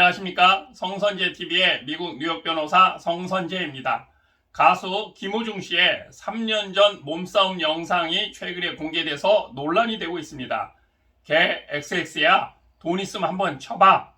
안녕하십니까. 성선재TV의 미국 뉴욕 변호사 성선재입니다. 가수 김호중 씨의 3년 전 몸싸움 영상이 최근에 공개돼서 논란이 되고 있습니다. 걔 XX야, 돈 있으면 한번 쳐봐.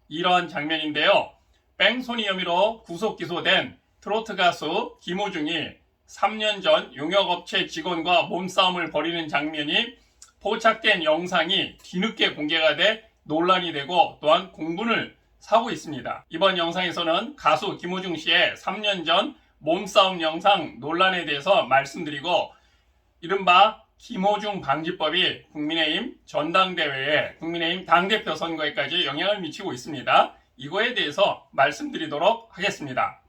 이런 장면인데요. 뺑소니 혐의로 구속 기소된 트로트 가수 김호중이 3년 전 용역업체 직원과 몸싸움을 벌이는 장면이 포착된 영상이 뒤늦게 공개가 돼 논란이 되고 또한 공분을 사고 있습니다. 이번 영상에서는 가수 김호중 씨의 3년 전 몸싸움 영상 논란에 대해서 말씀드리고, 이른바 김호중 방지법이 국민의힘 전당대회에, 국민의힘 당대표 선거에까지 영향을 미치고 있습니다. 이거에 대해서 말씀드리도록 하겠습니다.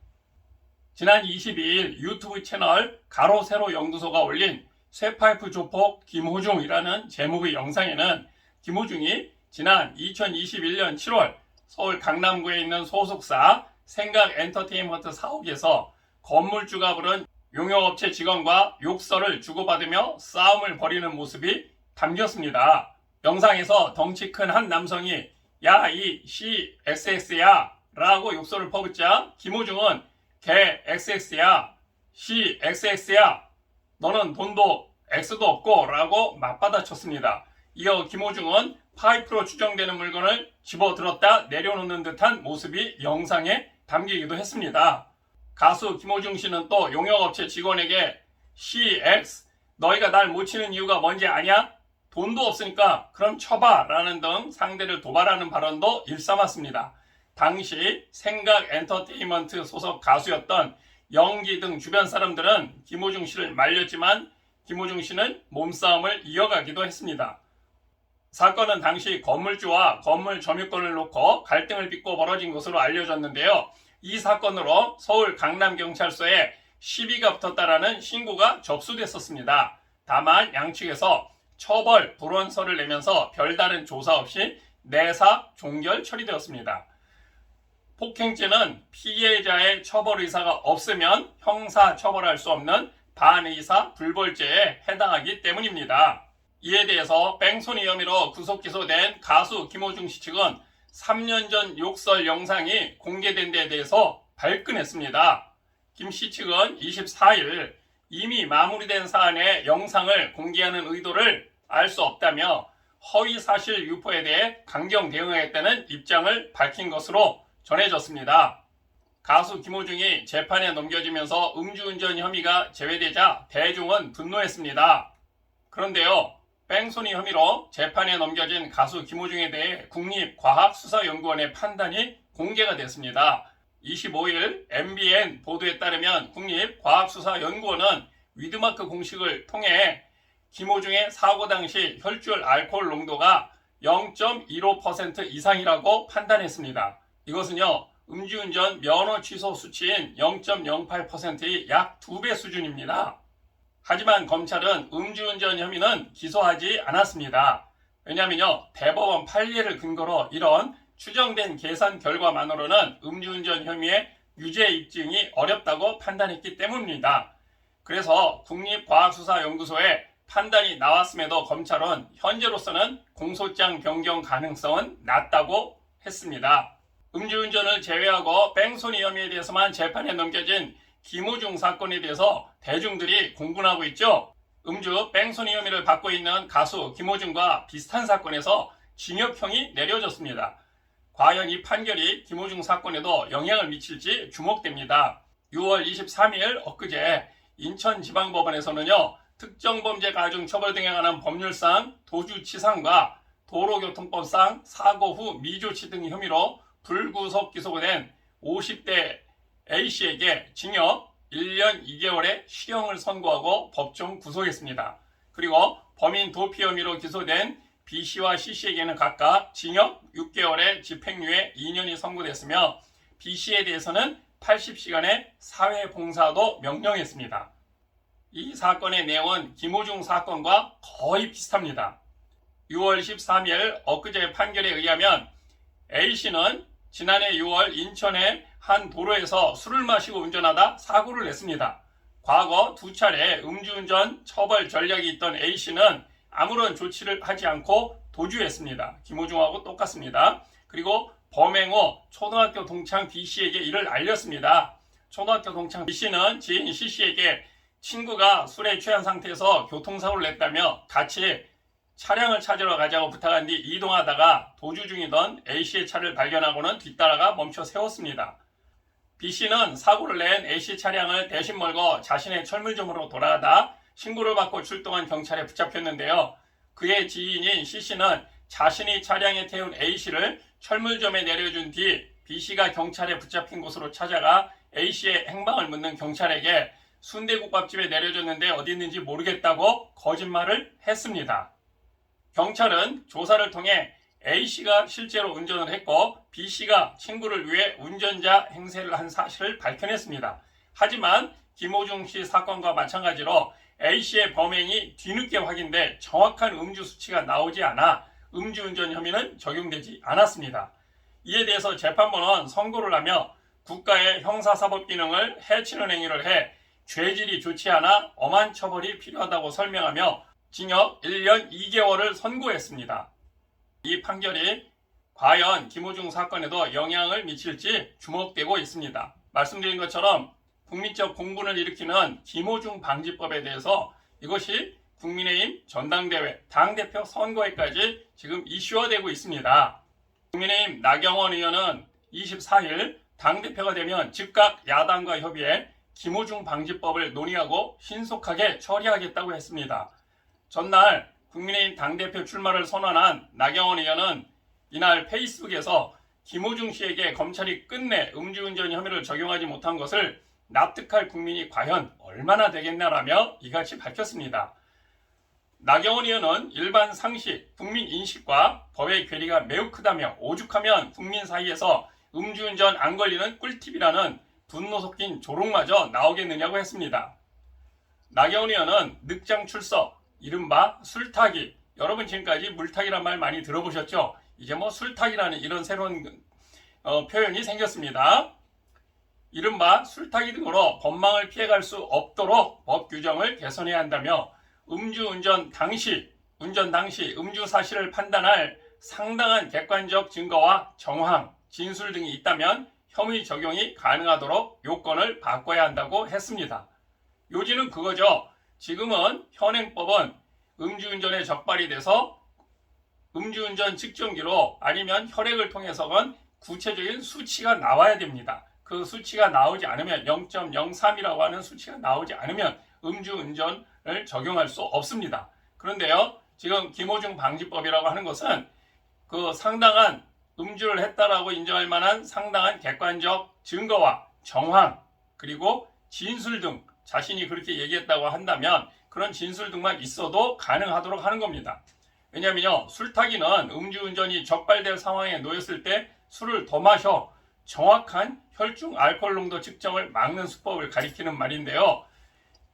지난 22일 유튜브 채널 가로 세로 연구소가 올린 쇠파이프 조폭 김호중이라는 제목의 영상에는 김호중이 지난 2021년 7월 서울 강남구에 있는 소속사 생각엔터테인먼트 사옥에서 건물주가 부른 용역업체 직원과 욕설을 주고받으며 싸움을 벌이는 모습이 담겼습니다. 영상에서 덩치 큰 한 남성이 야, 이 씨 XX야 라고 욕설을 퍼붓자 김호중은 걔 XX야, 씨 XX야, 너는 돈도 X도 없고 라고 맞받아쳤습니다. 이어 김호중은 파이프로 추정되는 물건을 집어들었다 내려놓는 듯한 모습이 영상에 담기기도 했습니다. 가수 김호중 씨는 또 용역업체 직원에게 CX, 너희가 날 못 치는 이유가 뭔지 아냐? 돈도 없으니까 그럼 쳐봐 라는 등 상대를 도발하는 발언도 일삼았습니다. 당시 생각엔터테인먼트 소속 가수였던 영기 등 주변 사람들은 김호중 씨를 말렸지만 김호중 씨는 몸싸움을 이어가기도 했습니다. 사건은 당시 건물주와 건물 점유권을 놓고 갈등을 빚고 벌어진 것으로 알려졌는데요. 이 사건으로 서울 강남경찰서에 시비가 붙었다라는 신고가 접수됐었습니다. 다만 양측에서 처벌 불원서를 내면서 별다른 조사 없이 내사 종결 처리되었습니다. 폭행죄는 피해자의 처벌 의사가 없으면 형사 처벌할 수 없는 반의사 불벌죄에 해당하기 때문입니다. 이에 대해서 뺑소니 혐의로 구속 기소된 가수 김호중 씨 측은 3년 전 욕설 영상이 공개된 데에 대해서 발끈했습니다. 김 씨 측은 24일 이미 마무리된 사안의 영상을 공개하는 의도를 알 수 없다며 허위사실 유포에 대해 강경 대응하겠다는 입장을 밝힌 것으로 전해졌습니다. 가수 김호중이 재판에 넘겨지면서 음주운전 혐의가 제외되자 대중은 분노했습니다. 그런데요, 뺑소니 혐의로 재판에 넘겨진 가수 김호중에 대해 국립과학수사연구원의 판단이 공개가 됐습니다. 25일 MBN 보도에 따르면 국립과학수사연구원은 위드마크 공식을 통해 김호중의 사고 당시 혈중 알코올 농도가 0.15% 이상이라고 판단했습니다. 이것은요, 음주운전 면허 취소 수치인 0.08%의 약 2배 수준입니다. 하지만 검찰은 음주운전 혐의는 기소하지 않았습니다. 왜냐하면요, 대법원 판례를 근거로 이런 추정된 계산 결과만으로는 음주운전 혐의의 유죄 입증이 어렵다고 판단했기 때문입니다. 그래서 국립과학수사연구소에 판단이 나왔음에도 검찰은 현재로서는 공소장 변경 가능성은 낮다고 했습니다. 음주운전을 제외하고 뺑소니 혐의에 대해서만 재판에 넘겨진 김호중 사건에 대해서 대중들이 공분하고 있죠. 음주 뺑소니 혐의를 받고 있는 가수 김호중과 비슷한 사건에서 징역형이 내려졌습니다. 과연 이 판결이 김호중 사건에도 영향을 미칠지 주목됩니다. 6월 23일 엊그제 인천지방법원에서는요, 특정범죄 가중 처벌 등에 관한 법률상 도주치상과 도로교통법상 사고 후 미조치 등 혐의로 불구속 기소가 된 50대 A씨에게 징역 1년 2개월의 실형을 선고하고 법정 구속했습니다. 그리고 범인 도피 혐의로 기소된 B씨와 C씨에게는 각각 징역 6개월의 집행유예 2년이 선고됐으며 B씨에 대해서는 80시간의 사회봉사도 명령했습니다. 이 사건의 내용은 김호중 사건과 거의 비슷합니다. 6월 13일 엊그제 판결에 의하면 A씨는 지난해 6월 인천의 한 도로에서 술을 마시고 운전하다 사고를 냈습니다. 과거 2차례 음주운전 처벌 전력이 있던 A씨는 아무런 조치를 하지 않고 도주했습니다. 김호중하고 똑같습니다. 그리고 범행 후 초등학교 동창 B씨에게 이를 알렸습니다. 초등학교 동창 B씨는 지인 C씨에게 친구가 술에 취한 상태에서 교통사고를 냈다며 같이 차량을 찾으러 가자고 부탁한 뒤 이동하다가 도주 중이던 A씨의 차를 발견하고는 뒤따라가 멈춰 세웠습니다. B씨는 사고를 낸 A씨 차량을 대신 몰고 자신의 철물점으로 돌아가다 신고를 받고 출동한 경찰에 붙잡혔는데요. 그의 지인인 C씨는 자신이 차량에 태운 A씨를 철물점에 내려준 뒤 B씨가 경찰에 붙잡힌 곳으로 찾아가 A씨의 행방을 묻는 경찰에게 순대국밥집에 내려줬는데 어디 있는지 모르겠다고 거짓말을 했습니다. 경찰은 조사를 통해 A씨가 실제로 운전을 했고 B씨가 친구를 위해 운전자 행세를 한 사실을 밝혀냈습니다. 하지만 김호중씨 사건과 마찬가지로 A씨의 범행이 뒤늦게 확인돼 정확한 음주 수치가 나오지 않아 음주운전 혐의는 적용되지 않았습니다. 이에 대해서 재판부는 선고를 하며 국가의 형사사법 기능을 해치는 행위를 해 죄질이 좋지 않아 엄한 처벌이 필요하다고 설명하며 징역 1년 2개월을 선고했습니다. 이 판결이 과연 김호중 사건에도 영향을 미칠지 주목되고 있습니다. 말씀드린 것처럼 국민적 공분을 일으키는 김호중 방지법에 대해서 이것이 국민의힘 전당대회, 당대표 선거에까지 지금 이슈화되고 있습니다. 국민의힘 나경원 의원은 24일 당대표가 되면 즉각 야당과 협의해 김호중 방지법을 논의하고 신속하게 처리하겠다고 했습니다. 전날 국민의힘 당대표 출마를 선언한 나경원 의원은 이날 페이스북에서 김호중 씨에게 검찰이 끝내 음주운전 혐의를 적용하지 못한 것을 납득할 국민이 과연 얼마나 되겠나라며 이같이 밝혔습니다. 나경원 의원은 일반 상식, 국민 인식과 법의 괴리가 매우 크다며 오죽하면 국민 사이에서 음주운전 안 걸리는 꿀팁이라는 분노 섞인 조롱마저 나오겠느냐고 했습니다. 나경원 의원은 늑장 출석, 이른바 술타기, 여러분 지금까지 물타기란 말 많이 들어보셨죠? 이제 뭐 술타기라는 이런 새로운 표현이 생겼습니다. 이른바 술타기 등으로 법망을 피해갈 수 없도록 법 규정을 개선해야 한다며 운전 당시 음주 사실을 판단할 상당한 객관적 증거와 정황, 진술 등이 있다면 혐의 적용이 가능하도록 요건을 바꿔야 한다고 했습니다. 요지는 그거죠. 지금은 현행법은 음주운전에 적발이 돼서 음주운전 측정기로 아니면 혈액을 통해서건 구체적인 수치가 나와야 됩니다. 그 수치가 나오지 않으면 0.03이라고 하는 수치가 나오지 않으면 음주운전을 적용할 수 없습니다. 그런데요, 지금 김호중 방지법이라고 하는 것은 그 상당한 음주를 했다라고 인정할 만한 상당한 객관적 증거와 정황 그리고 진술 등 자신이 그렇게 얘기했다고 한다면 그런 진술 등만 있어도 가능하도록 하는 겁니다. 왜냐하면요, 술타기는 음주운전이 적발될 상황에 놓였을 때 술을 더 마셔 정확한 혈중 알코올 농도 측정을 막는 수법을 가리키는 말인데요.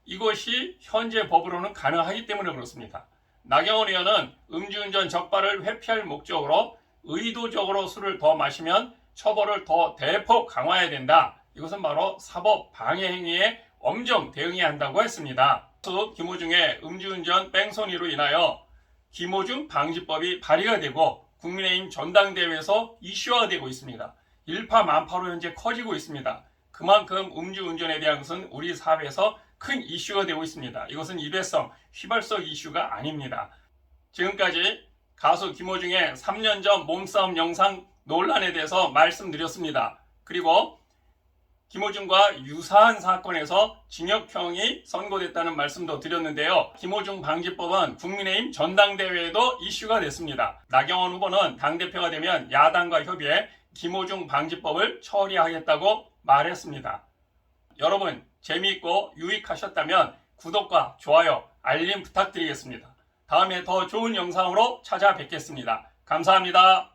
이것이 현재 법으로는 가능하기 때문에 그렇습니다. 나경원 의원은 음주운전 적발을 회피할 목적으로 의도적으로 술을 더 마시면 처벌을 더 대폭 강화해야 된다. 이것은 바로 사법 방해 행위에 엄정 대응해야 한다고 했습니다. 김호중의 음주운전 뺑소니로 인하여 김호중 방지법이 발의가 되고 국민의힘 전당대회에서 이슈화되고 있습니다. 일파만파로 현재 커지고 있습니다. 그만큼 음주운전에 대한 것은 우리 사회에서 큰 이슈가 되고 있습니다. 이것은 일회성, 휘발성 이슈가 아닙니다. 지금까지 가수 김호중의 3년 전 몸싸움 영상 논란에 대해서 말씀드렸습니다. 그리고 김호중과 유사한 사건에서 징역형이 선고됐다는 말씀도 드렸는데요. 김호중 방지법은 국민의힘 전당대회에도 이슈가 됐습니다. 나경원 후보는 당대표가 되면 야당과 협의해 김호중 방지법을 처리하겠다고 말했습니다. 여러분 재미있고 유익하셨다면 구독과 좋아요, 알림 부탁드리겠습니다. 다음에 더 좋은 영상으로 찾아뵙겠습니다. 감사합니다.